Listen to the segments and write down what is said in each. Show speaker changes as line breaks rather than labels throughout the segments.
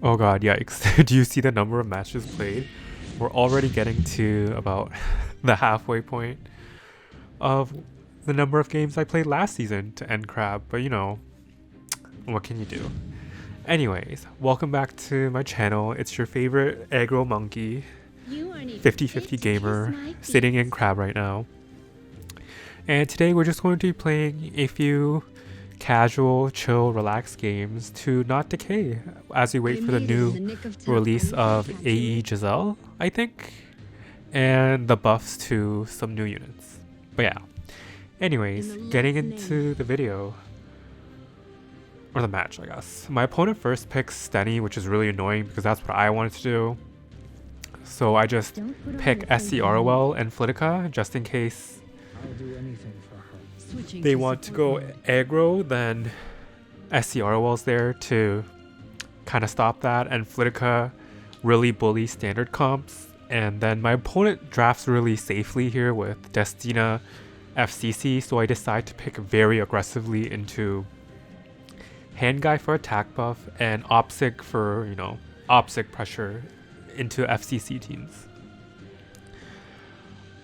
Oh god, yikes. Do you see the number of matches played? We're already getting to about the halfway point of the number of games I played last season to end Crab, but you know, what can you do? Anyways, welcome back to my channel. It's your favorite aggro monkey, 50-50 gamer, sitting in Crab right now. And today we're just going to be playing a few casual, chill, relaxed games to not decay as we wait for the new release of AE Giselle, I think, and the buffs to some new units. But yeah, anyways, getting into the video, or the match, I guess. My opponent first picks Stene, which is really annoying because that's what I wanted to do. So I just pick SCROL and Flidlica just in case they want to go aggro, then SCROL's there to kind of stop that, and Flidlica really bully standard comps. And then my opponent drafts really safely here with Destina FCC, so I decide to pick very aggressively into Hand Guy for attack buff and Opsig for, you know, Opsig pressure into FCC teams.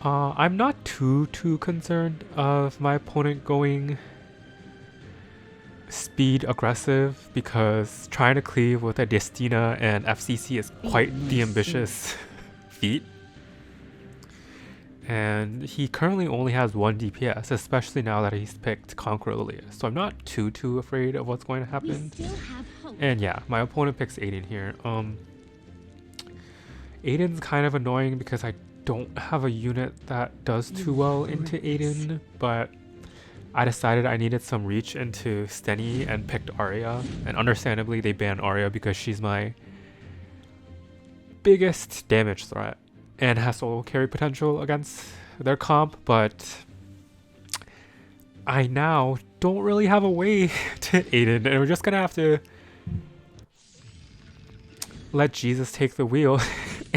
I'm not too concerned of my opponent going speed aggressive because trying to cleave with a Destina and FCC is quite the ambitious feat. And he currently only has 1 DPS, especially now that he's picked Conqueror Lilia. So I'm not too afraid of what's going to happen. And yeah, my opponent picks Aiden here. Aiden's kind of annoying because I don't have a unit that does too well into Aiden, but I decided I needed some reach into Stene and picked Aria. And understandably, they banned Aria because she's my biggest damage threat and has solo carry potential against their comp, but I now don't really have a way to Aiden, and we're just gonna have to let Jesus take the wheel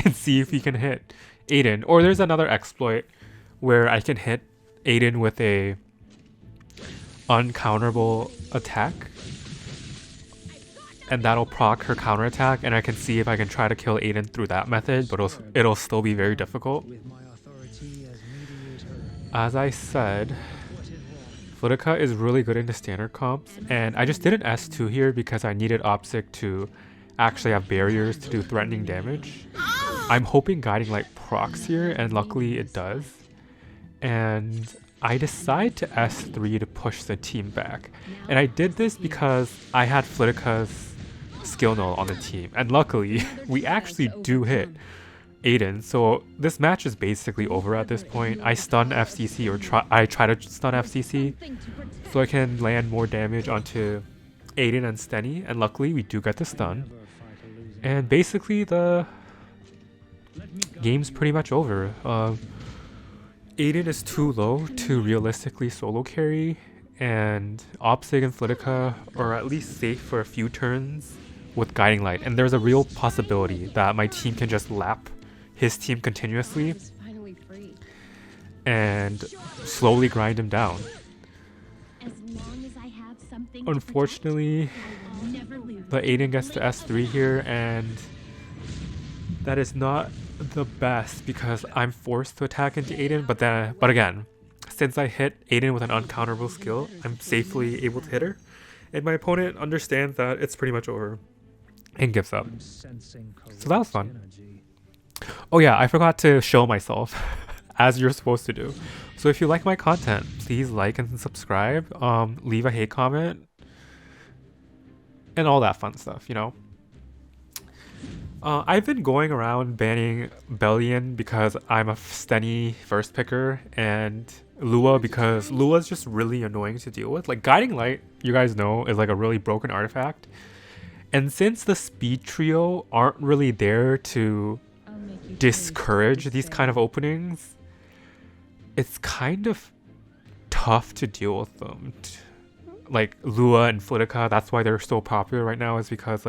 and see if he can hit Aiden. Or there's another exploit where I can hit Aiden with a uncounterable attack, and that'll proc her counterattack, and I can see if I can try to kill Aiden through that method, but it'll still be very difficult. As I said, Flidlica is really good into standard comps, and I just did an S2 here because I needed Opsig to actually have barriers to do threatening damage. I'm hoping Guiding Light procs here, and luckily it does. And I decide to S3 to push the team back. And I did this because I had Flidlica's skill null on the team, and luckily we actually do hit Aiden, so this match is basically over at this point. I stun FCC, or I try to stun FCC so I can land more damage onto Aiden and Stene, and luckily we do get the stun, and basically the game's pretty much over. Aiden is too low to realistically solo carry, and Opsig and Flidlica are at least safe for a few turns with Guiding Light, and there's a real possibility that my team can just lap his team continuously and slowly grind him down. Unfortunately, the Aiden gets to S3 here, and that is not the best because I'm forced to attack into Aiden, but again, since I hit Aiden with an uncounterable skill, I'm safely able to hit her, and my opponent understands that it's pretty much over and gives up. So that was fun. Oh yeah, I forgot to show myself as you're supposed to do. So if you like my content, please like and subscribe, leave a hate comment, and all that fun stuff, you know. I've been going around banning Bellion because I'm a Stene first picker, and Lua because Lua's just really annoying to deal with. Like, Guiding Light, you guys know, is like a really broken artifact. And since the speed trio aren't really there to discourage these kind of openings, it's kind of tough to deal with them. Like Lua and Flidlica, that's why they're so popular right now, is because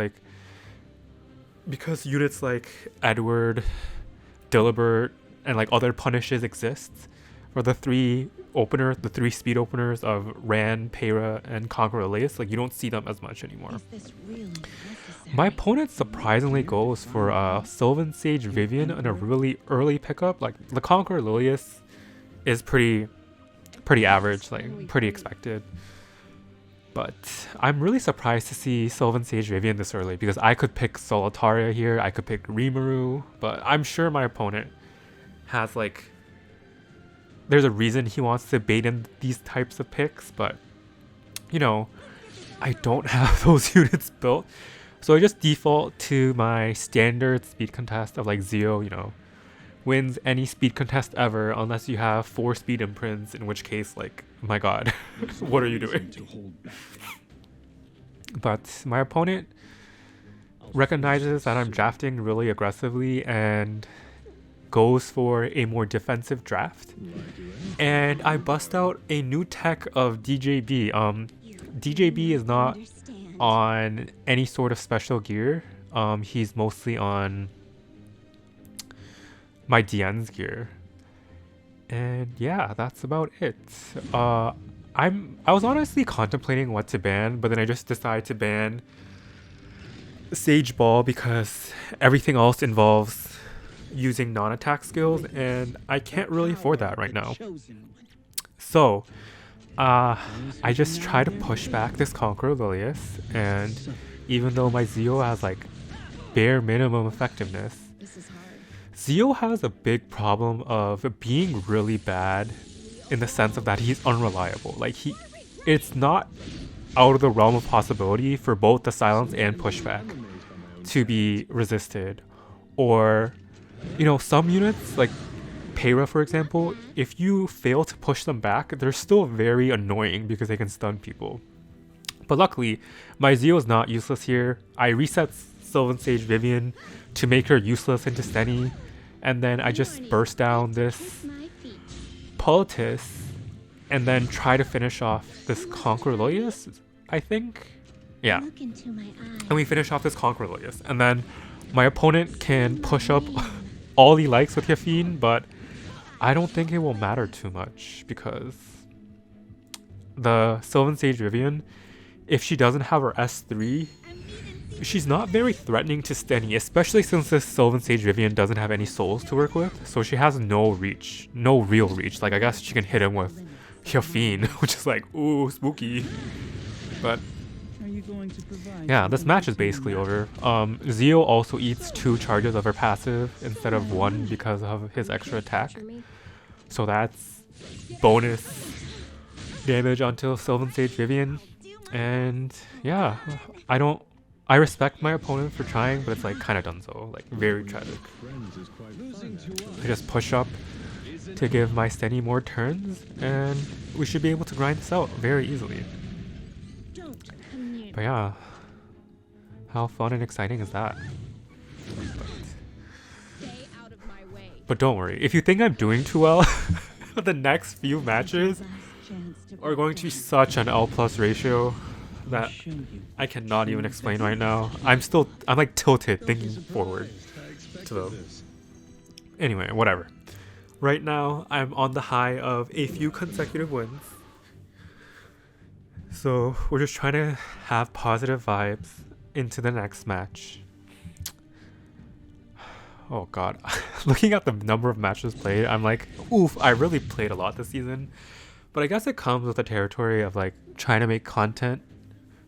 units like Edward, Dilibert, and like other punishes exist, or the three speed openers of Ran, Peyra, and Conqueror Elias, like you don't see them as much anymore. My opponent surprisingly goes for Sylvan Sage Vivian in a really early pickup. Like the Conqueror Lilius is pretty average, like pretty expected. But I'm really surprised to see Sylvan Sage Vivian this early because I could pick Solitaria here, I could pick Rimuru, but I'm sure my opponent has like, there's a reason he wants to bait in these types of picks, but you know, I don't have those units built. So I just default to my standard speed contest of like Zio, you know, wins any speed contest ever unless you have 4 speed imprints, in which case, like, my god, what are you doing? But my opponent recognizes that I'm drafting really aggressively and goes for a more defensive draft. And I bust out a new tech of DJB. DJB is not on any sort of special gear. He's mostly on my DN's gear. And yeah, that's about it. I was honestly contemplating what to ban, but then I just decided to ban Sage Ball because everything else involves using non-attack skills, and I can't really afford that right now. So I just try to push back this Conqueror Lilius, and even though my Zio has like bare minimum effectiveness, Zio has a big problem of being really bad in the sense of that he's unreliable. Like it's not out of the realm of possibility for both the silence and pushback to be resisted. Or, you know, some units like Peyra, for example, if you fail to push them back, they're still very annoying because they can stun people. But luckily, my Zio is not useless here. I reset Sylvan Sage Vivian to make her useless into Stene, and then I just burst down this Poultice and then try to finish off this Conqueror Lilius, I think? Yeah. And we finish off this Conqueror Lilius, and then my opponent can push up all he likes with Yafine, but I don't think it will matter too much because the Sylvan Sage Vivian, if she doesn't have her S3, she's not very threatening to Stene, especially since this Sylvan Sage Vivian doesn't have any souls to work with, so she has no reach, no real reach. Like, I guess she can hit him with Yafine, which is like, ooh, spooky. But yeah, this match is basically over. Zio also eats 2 charges of her passive instead of 1 because of his extra attack. So that's bonus damage onto Sylvan Sage Vivian. And yeah, I respect my opponent for trying, but it's like kind of donezo, like very tragic. I just push up to give my Stene more turns, and we should be able to grind this out very easily. But yeah, how fun and exciting is that? But don't worry, if you think I'm doing too well, the next few matches are going to be such an L+ ratio that I cannot even explain right now. I'm like tilted thinking forward to them. Anyway, whatever. Right now, I'm on the high of a few consecutive wins. So we're just trying to have positive vibes into the next match. Oh god. Looking at the number of matches played, I'm like, oof, I really played a lot this season. But I guess it comes with the territory of like trying to make content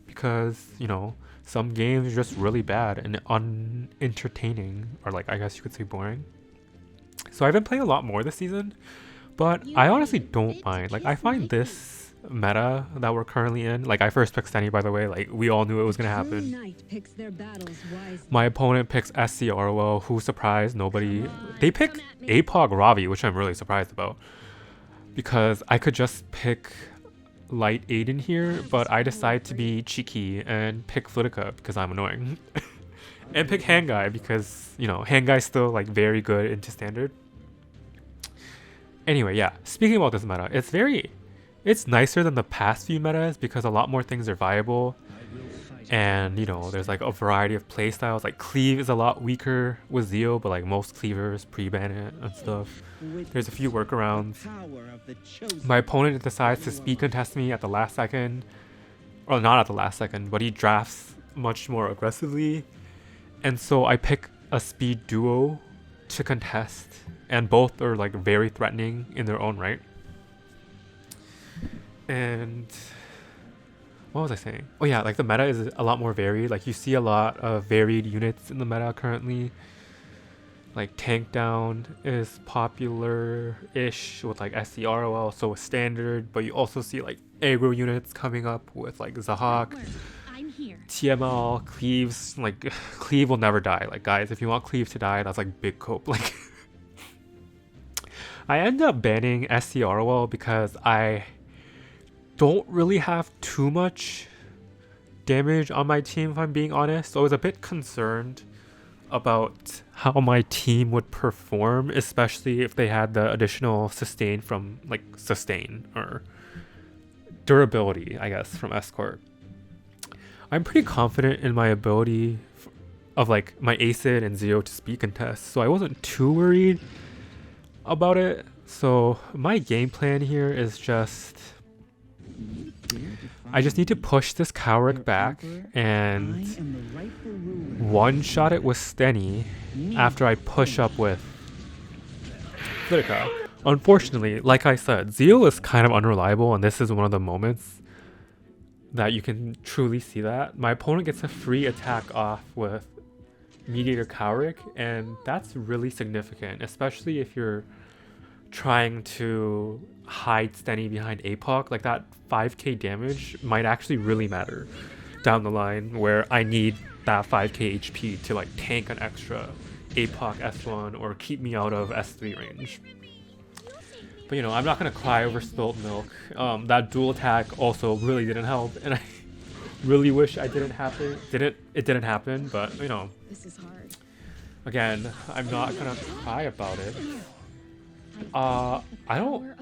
because, you know, some games are just really bad and unentertaining, or like, I guess you could say boring. So I've been playing a lot more this season, but I honestly don't mind. Like, I find this meta that we're currently in, like, I first picked Stene, by the way, like, we all knew it was gonna happen. My opponent picks SCROL, who surprised nobody. They pick APOG Ravi, which I'm really surprised about, because I could just pick Light Aiden here, but I decide to be cheeky and pick Flidlica because I'm annoying. And pick Hangai because, you know, Hangai's still like very good into standard. Anyway, yeah, speaking about this meta, it's nicer than the past few metas because a lot more things are viable. And, you know, there's like a variety of playstyles. Like Cleave is a lot weaker with Zio, but like most cleavers pre-ban it and stuff. There's a few workarounds. My opponent decides to speed contest me at the last second. Or not at the last second, but he drafts much more aggressively. And so I pick a speed duo to contest, and both are like very threatening in their own right. And what was I saying? Oh yeah, like the meta is a lot more varied. Like you see a lot of varied units in the meta currently. Like tank down is popular-ish with like SCROL, so with standard, but you also see like aggro units coming up with like Zahak, TML, Cleaves. Like Cleave will never die. Like guys, if you want Cleave to die, that's like big cope. Like I end up banning SCROL because I don't really have too much damage on my team, if I'm being honest. So I was a bit concerned about how my team would perform, especially if they had the additional sustain from like sustain or durability, I guess, from escort. I'm pretty confident in my ability of like my acid and zero to speed contest, so I wasn't too worried about it. So my game plan here is just I just need to push this Kawerick back and one-shot it with Stene after I push up with Lidica. Unfortunately, like I said, Zeal is kind of unreliable, and this is one of the moments that you can truly see that. My opponent gets a free attack off with Mediator Kawerick, and that's really significant, especially if you're trying to hide Stene behind APOC. Like that 5k damage might actually really matter down the line, where I need that 5k HP to like tank an extra APOC S1 or keep me out of S3 range. But you know, I'm not gonna cry over spilt milk. That dual attack also really didn't help, and I really wish it didn't happen, but you know,
This is hard.
again, I'm not gonna cry about it. I don't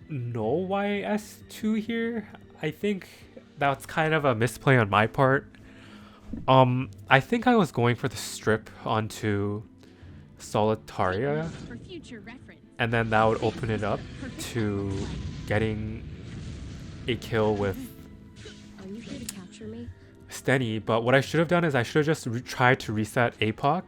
know why S2 here. I think that's kind of a misplay on my part. I think I was going for the strip onto Solitaria, and then that would open it up to getting a kill with Stene. But what I should have done is I should have just tried to reset APOC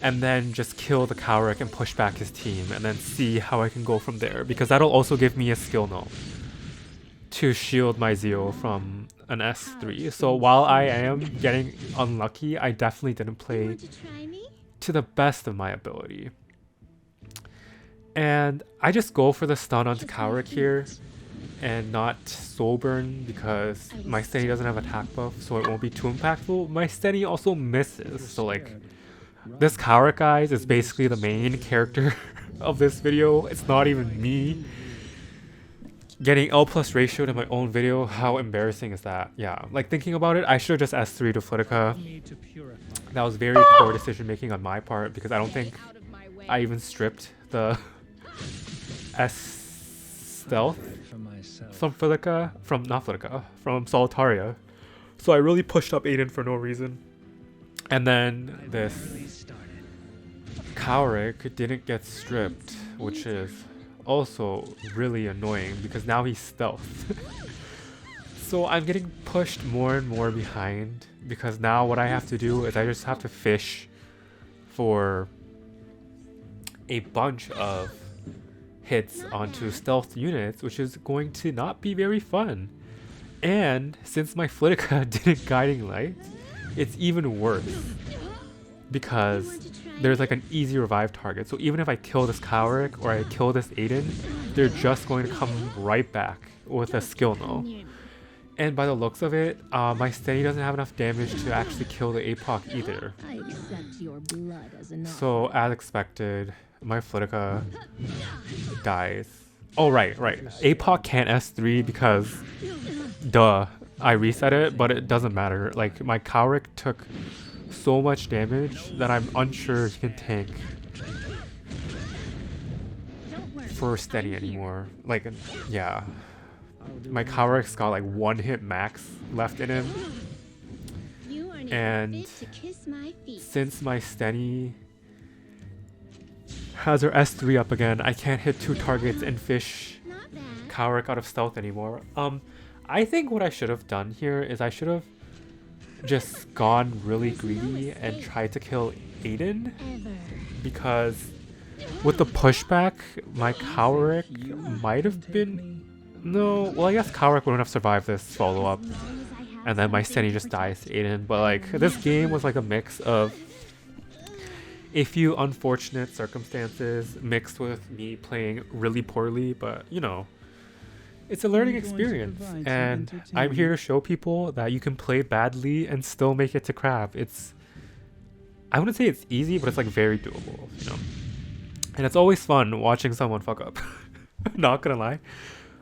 and then just kill the Kawerick and push back his team and then see how I can go from there, because that'll also give me a skill null to shield my Zeo from an S3. So while I am getting unlucky, I definitely didn't play to the best of my ability. And I just go for the stun onto Kawerick here and not soul burn because my Stene doesn't have attack buff, so it won't be too impactful. My Stene also misses, so like this Kawerick, guys, is basically the main character of this video. It's not even me getting L plus ratio to my own video. How embarrassing is that? Yeah, like thinking about it, I should have just S3 to Flidlica. That was very poor decision making on my part because I don't think I even stripped the S stealth from Flidlica, from Solitaria. So I really pushed up Aiden for no reason. And then this Kawerick didn't get stripped, which is also really annoying because now he's stealth. So I'm getting pushed more and more behind because now what I have to do is I just have to fish for a bunch of hits onto stealth units, which is going to not be very fun. And since my Flidlica didn't Guiding Light, it's even worse because there's like an easy revive target. So even if I kill this Kawerick or I kill this Aiden, they're just going to come right back with a skill null. And by the looks of it, my Stene doesn't have enough damage to actually kill the APOC either. So as expected, my Flidlica dies. Oh right. APOC can't S3 because duh, I reset it, but it doesn't matter. Like my Kawerick took so much damage that I'm unsure he can tank for Stene anymore. Like, yeah, my Kawerick's got like 1 hit max left in him, and since my Stene has her S3 up again, I can't hit 2 targets and fish Kawerick out of stealth anymore. I think what I should have done here is I should have just gone really greedy and tried to kill Aiden, because with the pushback, my Kawerick might have been... No, well, I guess Kawerick wouldn't have survived this follow-up, and then my Stene just dies to Aiden. But like, this game was like a mix of a few unfortunate circumstances mixed with me playing really poorly, but you know, it's a learning experience, and I'm here to show people that you can play badly and still make it to crab. It's... I wouldn't say it's easy, but it's like very doable, you know? And it's always fun watching someone fuck up. Not gonna lie.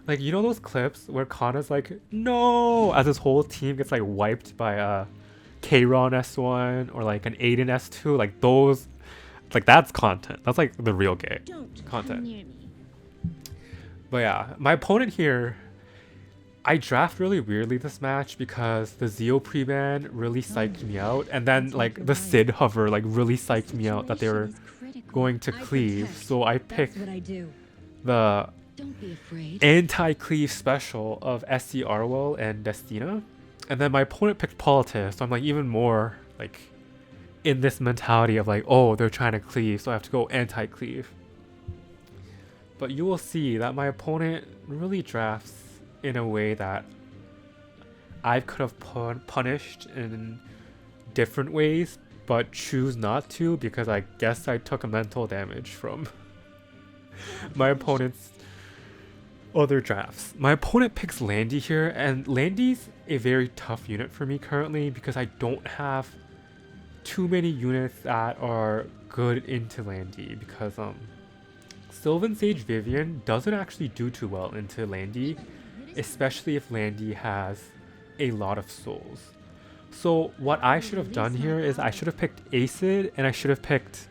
Like, you know those clips where Kana's like, no, as his whole team gets like wiped by a Kayron S1 or like an Aiden S2, like those, like that's content. That's like the real game content. But yeah, my opponent here, I draft really weirdly this match because the Zeo pre-ban really psyched me out, and then like the Sid hover like really psyched me out that they were going to cleave, so I picked the anti-cleave special of SC Arwell and Destina, and then my opponent picked Politis, so I'm like even more like in this mentality of like, oh, they're trying to cleave, so I have to go anti-cleave. But you will see that my opponent really drafts in a way that I could have punished in different ways, but choose not to because I guess I took a mental damage from my opponent's other drafts. My opponent picks Landy here, and Landy's a very tough unit for me currently because I don't have too many units that are good into Landy, because Sylvan Sage Vivian doesn't actually do too well into Landy, especially if Landy has a lot of souls. So what I should have done here is I should have picked Acid, and I should have picked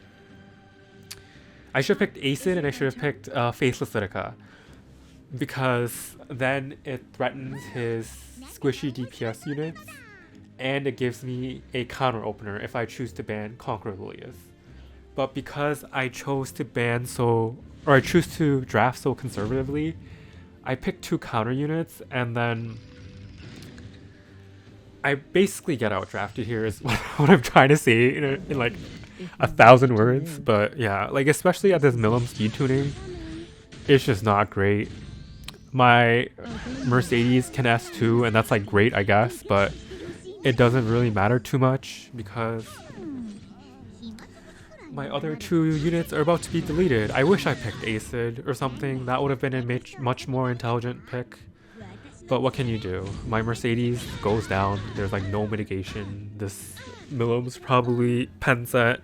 Faithless Lidica, because then it threatens his squishy DPS units, and it gives me a counter opener if I choose to ban Conqueror Lilius. But because I chose to I choose to draft so conservatively, I picked 2 counter units, and then I basically get out drafted here is what I'm trying to say in like 1,000 words. But yeah, like especially at this Milim speed tuning, it's just not great. My Mercedes can S2, and that's like great, I guess, but it doesn't really matter too much because my other 2 units are about to be deleted. I wish I picked Acid or something. That would have been a much more intelligent pick. But what can you do? My Mercedes goes down. There's like no mitigation. This Milim's probably pen set.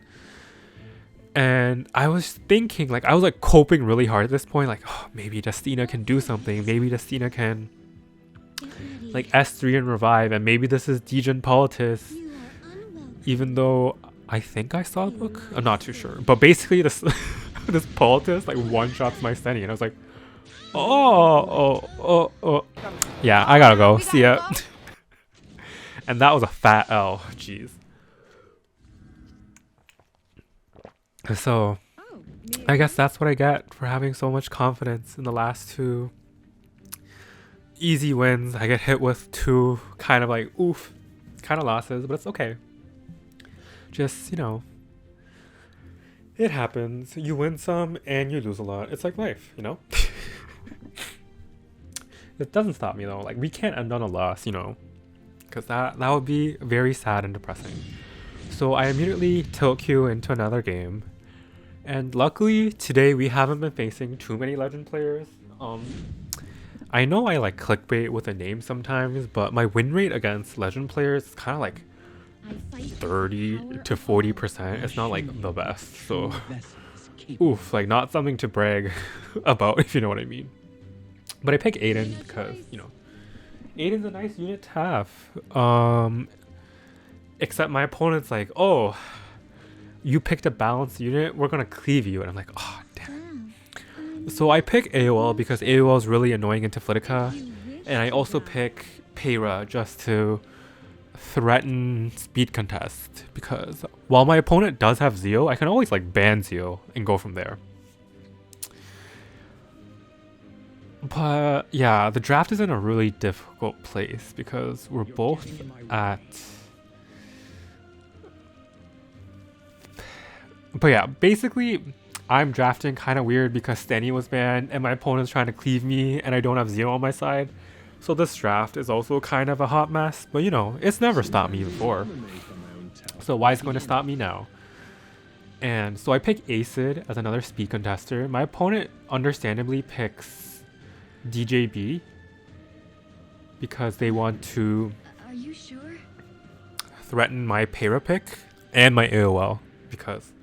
And I was thinking, like, I was like coping really hard at this point. Like, oh, maybe Destina can do something. Maybe Destina can like S3 and revive. And maybe this is Degen Politis. Even though I think I saw the book. I'm not too sure. But basically this this Politis like one-shots my Stene. And I was like, oh. Yeah, I gotta go. See ya. And that was a fat L. Jeez. So, I guess that's what I get for having so much confidence in the last 2 easy wins. I get hit with 2 kind of like, oof, kind of losses, but it's okay. Just, you know, it happens. You win some and you lose a lot. It's like life, you know? It doesn't stop me though. Like, we can't end on a loss, you know, because that would be very sad and depressing. So I immediately tilt queue into another game. And luckily today we haven't been facing too many legend players. I know I like clickbait with a name sometimes, but my win rate against legend players is kind of like 30 to 40%. It's not like the best. So oof, like not something to brag about, if you know what I mean. But I pick Aiden because, you know, Aiden's a nice unit to have. Except my opponent's like, oh, you picked a balanced unit, we're gonna cleave you. And I'm like, oh, damn. So I pick AOL because AOL is really annoying into Flidlica. And I also pick Peyra just to threaten speed contest. Because while my opponent does have Zeo, I can always like ban Zeo and go from there. But yeah, the draft is in a really difficult place because we're both at But yeah, basically, I'm drafting kind of weird because Stene was banned and my opponent's trying to cleave me and I don't have Zero on my side. So this draft is also kind of a hot mess, but you know, it's never stopped me before. So why is it going to stop me now? And so I pick Acid as another speed contester. My opponent understandably picks DJB because they want to threaten my Para pick and my AOL because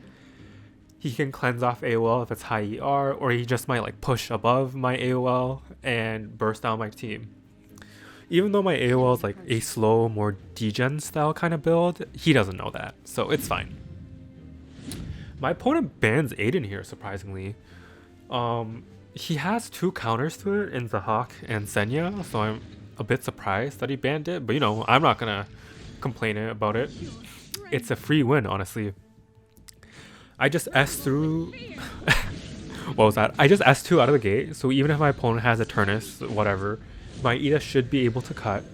he can cleanse off AOL if it's high ER, or he just might like push above my AOL and burst down my team. Even though my AOL is like a slow, more degen style kind of build, he doesn't know that, so it's fine. My opponent bans Aiden here, surprisingly. He has 2 counters to it in Zahak and Senya, so I'm a bit surprised that he banned it, but you know, I'm not gonna complain about it. It's a free win, honestly. I just S through... what was that? I just S2 out of the gate, so even if my opponent has a Turnus, whatever, my Ida should be able to cut.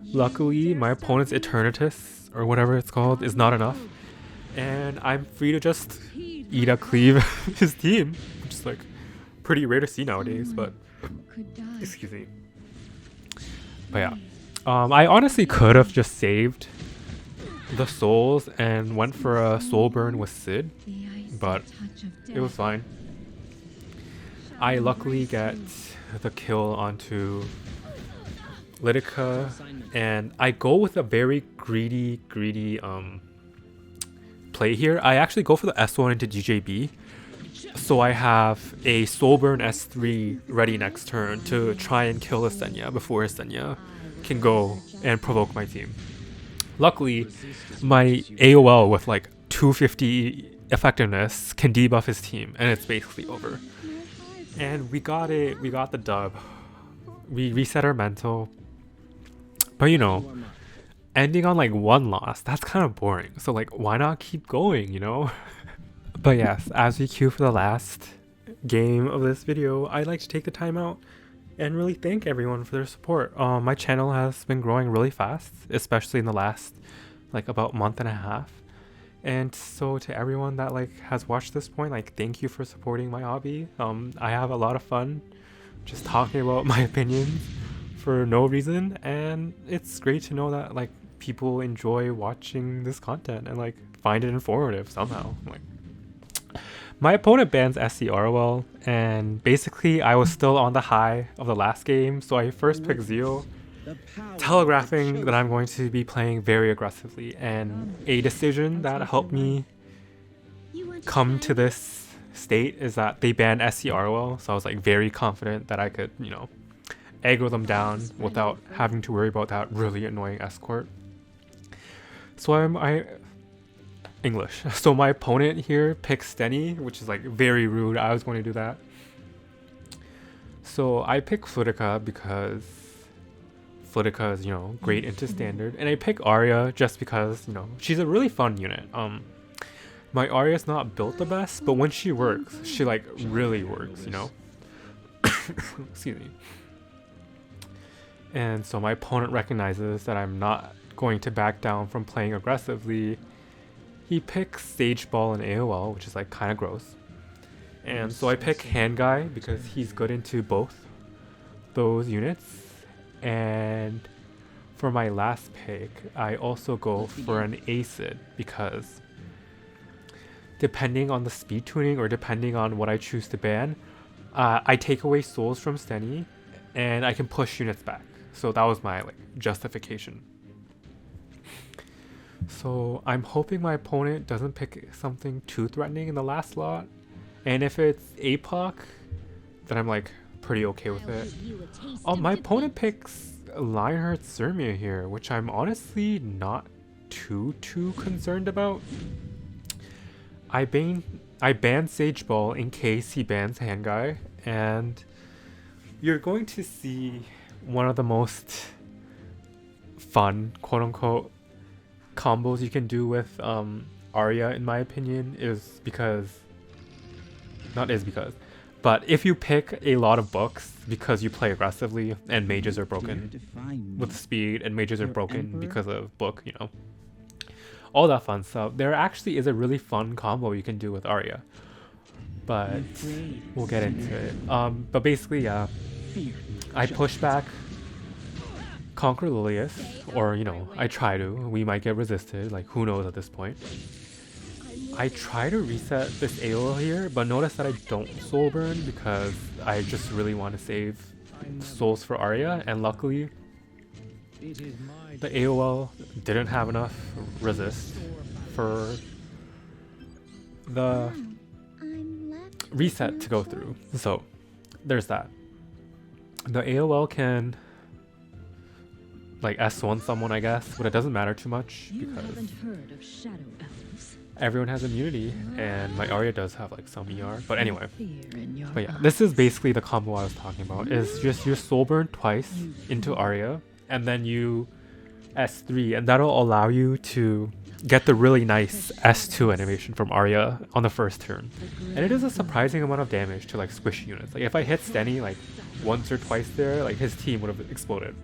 Luckily, my opponent's Eternatus, or whatever it's called, is not enough. And I'm free to just Aria Cleave his team, which is like pretty rare to see nowadays, but excuse me. But yeah, I honestly could have just saved the souls and went for a soul burn with Sid, but it was fine. I luckily get the kill onto Lidica, and I go with a very greedy play here. I actually go for the S1 into DJB, so I have a Soulburn S3 ready next turn to try and kill Senya before Senya can go and provoke my team. Luckily, my AOL with like 250 effectiveness can debuff his team, and it's basically over. And we got it, we got the dub. We reset our mental. But you know, ending on like 1 loss, that's kind of boring. So like, why not keep going, you know? But yes, as we queue for the last game of this video, I'd like to take the time out and really thank everyone for their support. My channel has been growing really fast, especially in the last like about month and a half. And so to everyone that like has watched this point, like thank you for supporting my hobby. I have a lot of fun just talking about my opinions for no reason, and it's great to know that like people enjoy watching this content and like find it informative somehow. Like, my opponent bans SCROL, and basically I was still on the high of the last game, so I first picked Zio, telegraphing that I'm going to be playing very aggressively, and a decision that helped me come to this state is that they banned SCROL, so I was like very confident that I could, you know, aggro them down without having to worry about that really annoying escort. So English. So my opponent here picks Stene, which is like very rude. I was going to do that. So I pick Flidlica because Flidlica is, you know, great into standard, and I pick Aria just because, you know, she's a really fun unit. My Aria's not built the best, but when she works, she like really works, you know. Excuse me. And so my opponent recognizes that I'm not going to back down from playing aggressively. He picks Sage Ball and AOL, which is like kind of gross. And so I pick Hand Guy because he's good into both those units. And for my last pick, I also go for an Acid because depending on the speed tuning or depending on what I choose to ban, I take away souls from Stene and I can push units back. So that was my like justification. So I'm hoping my opponent doesn't pick something too threatening in the last slot. And if it's APOC, then I'm like pretty okay with it. My opponent picks Lionheart Zermia here, which I'm honestly not too concerned about. I ban Sage Ball in case he bans Hand Guy, and you're going to see one of the most fun, quote-unquote, combos you can do with Aria, in my opinion, but if you pick a lot of books because you play aggressively and mages are broken with speed and mages are broken because of book, you know. all that fun stuff. There actually is a really fun combo you can do with Aria, but we'll get into it. But basically, yeah, I push back, conquer Lilius, or you know, I try to. We might get resisted, like who knows at this point. I try to reset this AOL here, but notice that I don't soul burn because I just really want to save souls for Aria, and luckily the AOL didn't have enough resist for the reset to go through. So there's that. The AOL can like S1 someone, I guess, but it doesn't matter too much because everyone has immunity, and my Aria does have like some ER. But anyway, but yeah, this is basically the combo I was talking about. Is just your soul burn twice into Aria, and then you S3, and that'll allow you to get the really nice S2 animation from Aria on the first turn. And it is a surprising amount of damage to like squishy units. Like if I hit Stene like once or twice there, like his team would have exploded.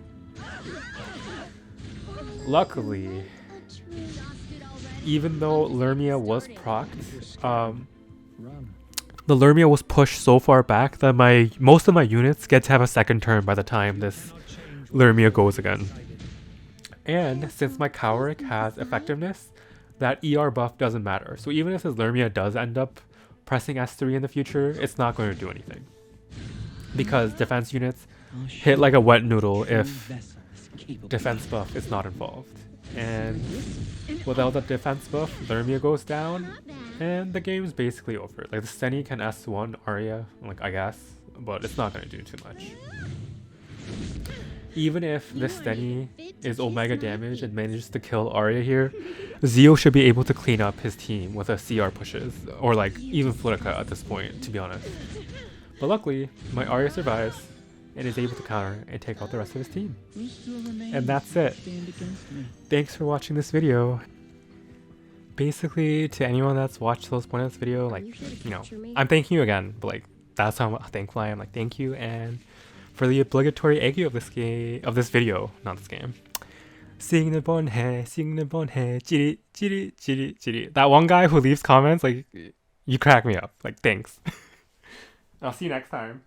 Luckily, even though Lermia was procced, the Lermia was pushed so far back that most of my units get to have a second turn by the time this Lermia goes again. And since my Kawerick has effectiveness, that ER buff doesn't matter. So even if this Lermia does end up pressing S3 in the future, it's not going to do anything. Because defense units hit like a wet noodle if defense buff is not involved. And without the defense buff, Lermia goes down, and the game's basically over. Like the Stene can S1 Aria, like I guess, but it's not going to do too much. Even if this Stene is Omega damage and manages to kill Aria here, Zio should be able to clean up his team with a CR pushes, or like even Flidlica at this point, to be honest. But luckily, my Aria survives and is able to counter and take out the rest of his team. And that's it. Thanks for watching this video. Basically, to anyone that's watched till this point of this video, like, you know, I'm thanking you again, but like, that's how thankful I am. Like, thank you, and for the obligatory aggro of this game, of this video, not this game. Sing the bon hai, chiri, chiri, chiri, chiri. That one guy who leaves comments, like, you crack me up. Like, thanks. I'll see you next time.